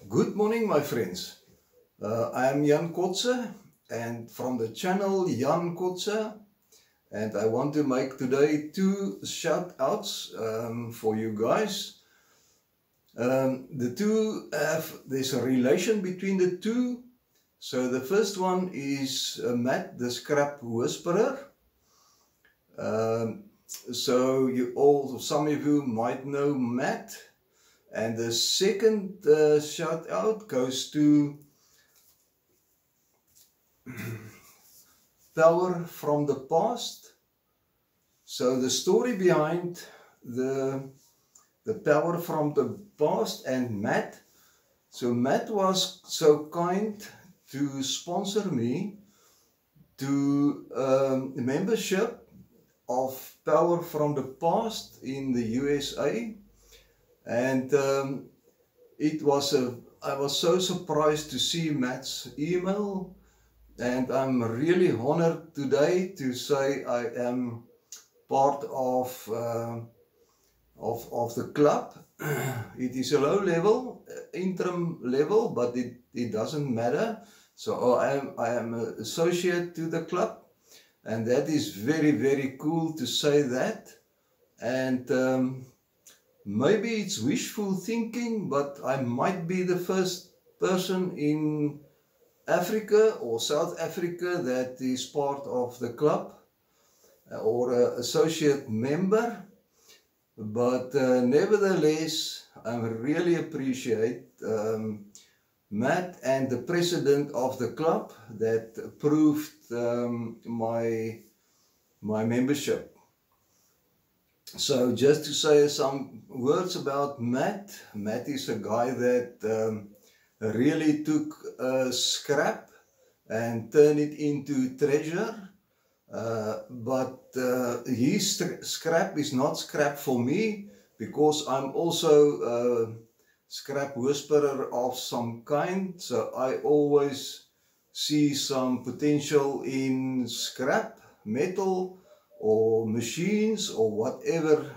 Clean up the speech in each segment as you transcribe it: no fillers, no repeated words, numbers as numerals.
Good morning, my friends. I am Jan Kotze and from the channel Jan Kotze, and I want to make today two shout outs for you guys. There's a relation between the two. So the first one is Matt, the Scrap Whisperer. Some of you might know Matt. And the second shout out goes to Power from the Past. So the story behind the Power from the Past and Matt. So Matt was so kind to sponsor me to membership of Power from the Past in the USA. And I was so surprised to see Matt's email, and I'm really honored today to say I am part of the club. It is a low level, interim level, but it doesn't matter. So I am an associate to the club, and that is very, very cool to say that. And maybe it's wishful thinking, but I might be the first person in Africa or South Africa that is part of the club or an associate member. But nevertheless, I really appreciate Matt and the president of the club that approved my membership. So just to say some words about Matt. Matt is a guy that really took scrap and turned it into treasure. But his scrap is not scrap for me, because I'm also a scrap whisperer of some kind. So I always see some potential in scrap, metal, or machines, or whatever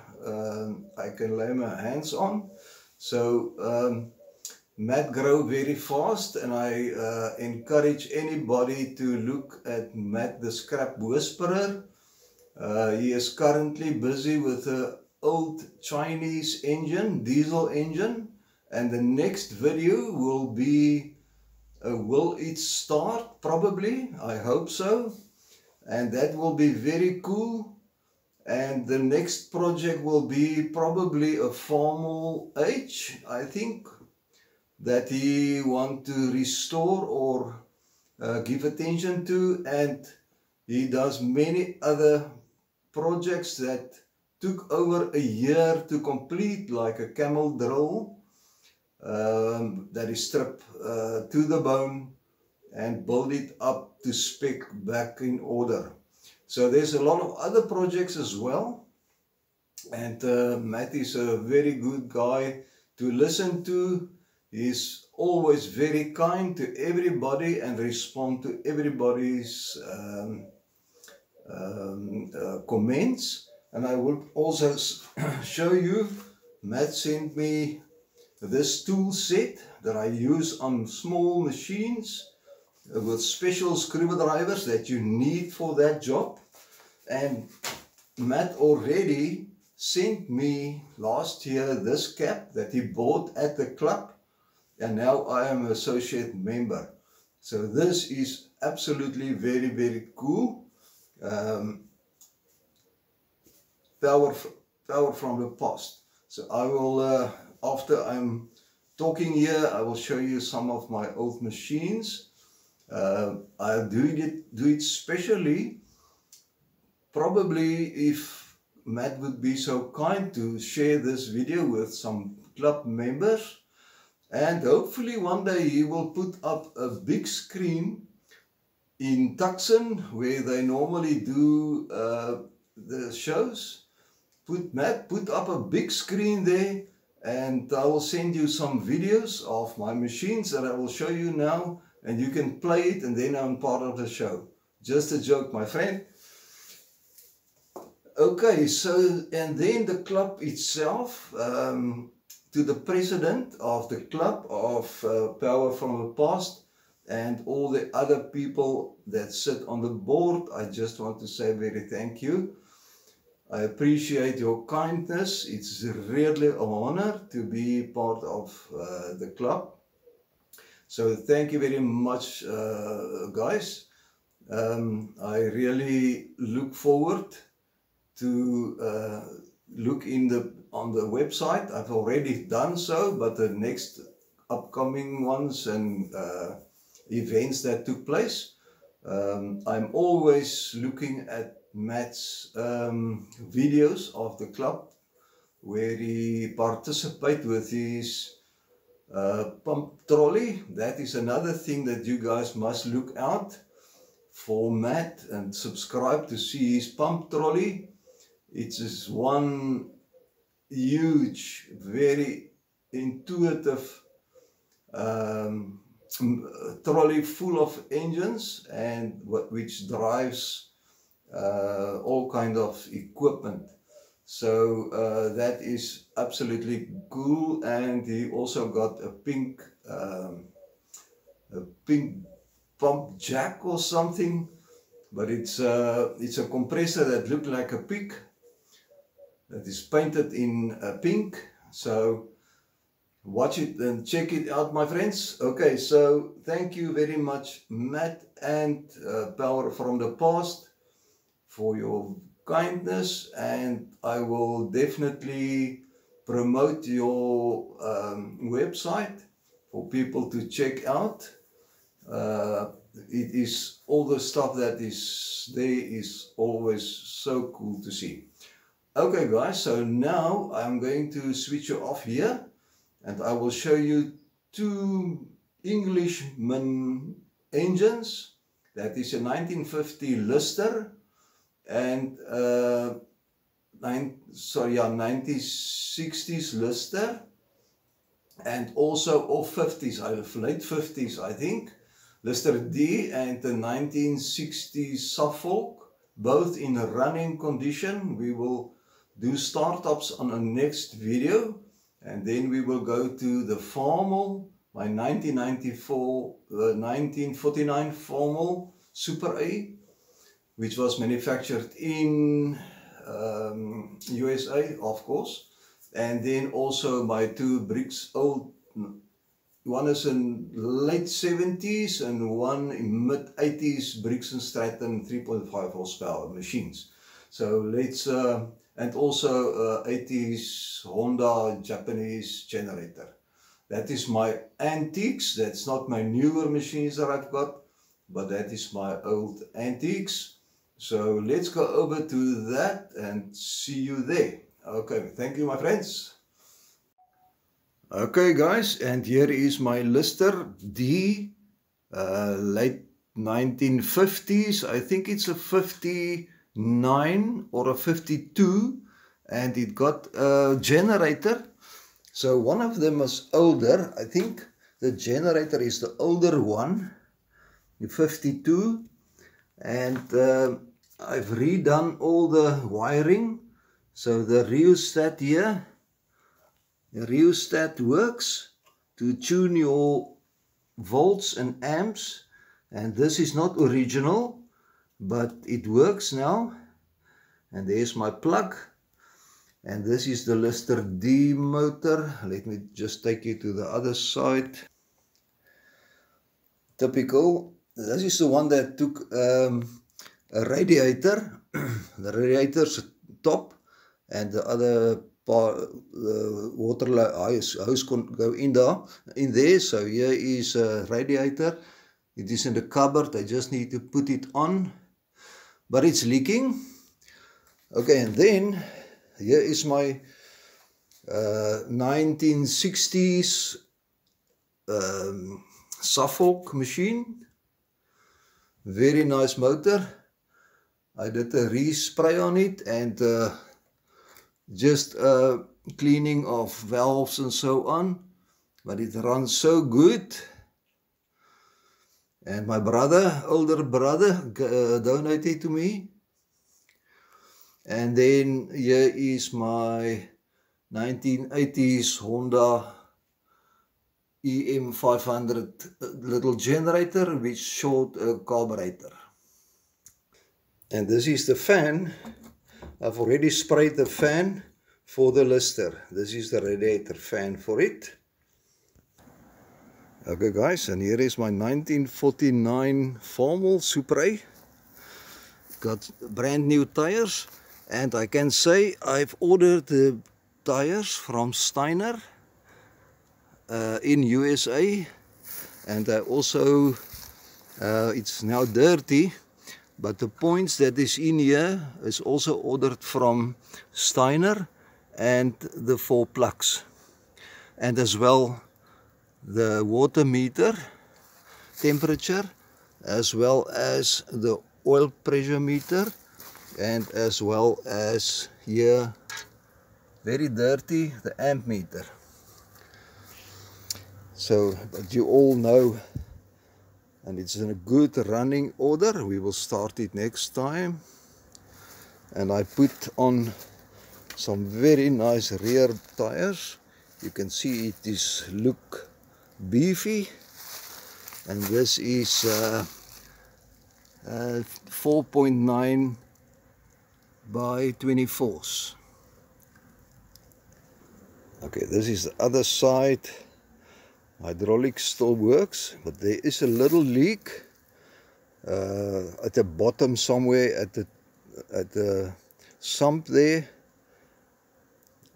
I can lay my hands on. So Matt grow very fast, and I encourage anybody to look at Matt the Scrap Whisperer. He is currently busy with an old Chinese engine, diesel engine, and the next video will be will it start? Probably, I hope so. And that will be very cool. And the next project will be probably a Formula H, I think, that he want to restore or give attention to. And he does many other projects that took over a year to complete, like a camel drill that is stripped to the bone and build it up to spec back in order. So there's a lot of other projects as well, and Matt is a very good guy to listen to. He's always very kind to everybody and respond to everybody's comments. And I will also show you, Matt sent me this tool set that I use on small machines with special screwdrivers that you need for that job. And Matt already sent me last year this cap that he bought at the club, and now I am an associate member. So this is absolutely very, very cool. Power from the past. So I will, after I'm talking here, I will show you some of my old machines. I'll do it specially, probably if Matt would be so kind to share this video with some club members, and hopefully one day he will put up a big screen in Tucson where they normally do the shows. Matt put up a big screen there, and I will send you some videos of my machines that I will show you now. And you can play it, and then I'm part of the show. Just a joke, my friend. Okay, so, and then the club itself, to to the president of the club of Power from the Past and all the other people that sit on the board, I just want to say very thank you. I appreciate your kindness. It's really an honor to be part of the club. So thank you very much, guys. I really look forward to look on the website. I've already done so, but the next upcoming ones and events that took place, I'm always looking at Matt's videos of the club where he participates with his pump trolley. That is another thing that you guys must look out for Matt and subscribe to see his pump trolley. It's just one huge, very intuitive trolley full of engines and which drives all kind of equipment. So that is absolutely cool. And he also got a pink pump jack or something, but it's a compressor that looked like a pig that is painted in pink. So watch it and check it out, my friends. Okay, so thank you very much, Matt and Power from the Past, for your kindness, and I will definitely promote your website for people to check out. It is all the stuff that is there is always so cool to see. Okay guys, so now I'm going to switch you off here and I will show you two Englishman engines. That is a 1950 Lister and 1960s Lister, and also or 50s, late 50s I think, Lister D, and the 1960s Suffolk, both in running condition. We will do startups on a next video, and then we will go to the Farmall, my 1949 Farmall Super A, which was manufactured in USA, of course, and then also my two Briggs old, one is in late 70s and one in mid 80s Briggs & Stratton 3.5 horsepower machines. So let's and also 80s Honda Japanese generator. That is my antiques. That's not my newer machines that I've got, but that is my old antiques. So let's go over to that and see you there. Okay, thank you, my friends. Okay guys, and here is my Lister D, late 1950s. I think it's a 59 or a 52, and it got a generator. So one of them is older. I think the generator is the older one, the 52, and I've redone all the wiring. So the rheostat here, the rheostat works to tune your volts and amps, and this is not original, but it works now. And there's my plug, and this is the Lister D motor. Let me just take you to the other side. Typical. This is the one that took a radiator. The radiator's top, and the other part, the water hose can go in there. So here is a radiator. It is in the cupboard. I just need to put it on, but it's leaking. Okay, and then here is my 1960s Suffolk machine. Very nice motor. I did a respray on it and just cleaning of valves and so on, but it runs so good. And my brother, older brother, donated to me. And then here is my 1980s Honda EM500 little generator which short a carburetor. And this is the fan. I've already sprayed the fan for the Lister. This is the radiator fan for it. Okay guys, and here is my 1949 Farmall Super A. Got brand new tires, and I can say I've ordered the tires from Steiner in USA, and I also it's now dirty, but the points that is in here is also ordered from Steiner, and the 4 plugs, and as well the water meter temperature, as well as the oil pressure meter, and as well as here, very dirty, the amp meter. So, but you all know, and it's in a good running order. We will start it next time. And I put on some very nice rear tires. You can see it is look beefy, and this is 4.9 by 24s. Okay, this is the other side. Hydraulics still works, but there is a little leak at the bottom somewhere at the sump there.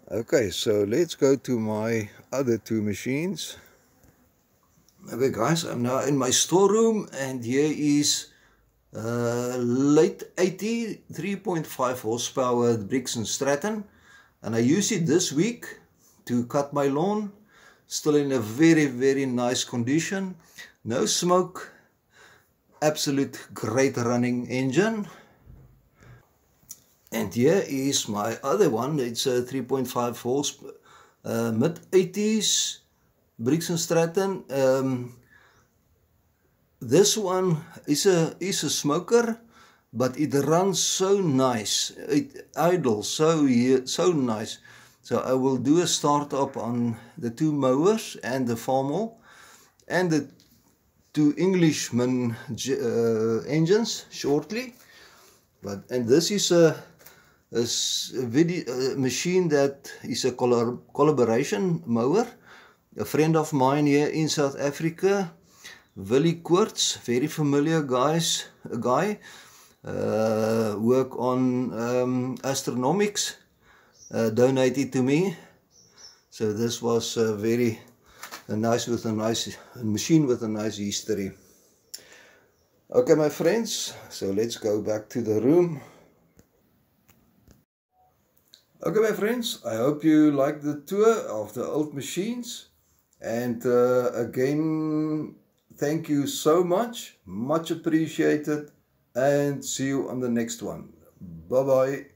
Okay, so let's go to my other 2 machines. Okay guys, I'm now in my storeroom, and here is late 80 3.5 horsepower Briggs & Stratton, and I use it this week to cut my lawn. Still in a very nice condition, no smoke, absolute great running engine. And here is my other one. It's a 3.5 horse mid 80s Briggs & Stratton. This one is a smoker, but it runs so nice, it idles so nice. So I will do a start up on the 2 mowers and the Farmall and the 2 Englishman engines shortly. And this is a machine that is a collaboration mower. A friend of mine here in South Africa, Willie Koorts, very familiar guy, work on astronomics, donated to me. So this was a nice machine with a nice history. Okay my friends, so let's go back to the room. Okay my friends, I hope you liked the tour of the old machines, and again, thank you so much appreciated, and see you on the next one. Bye bye.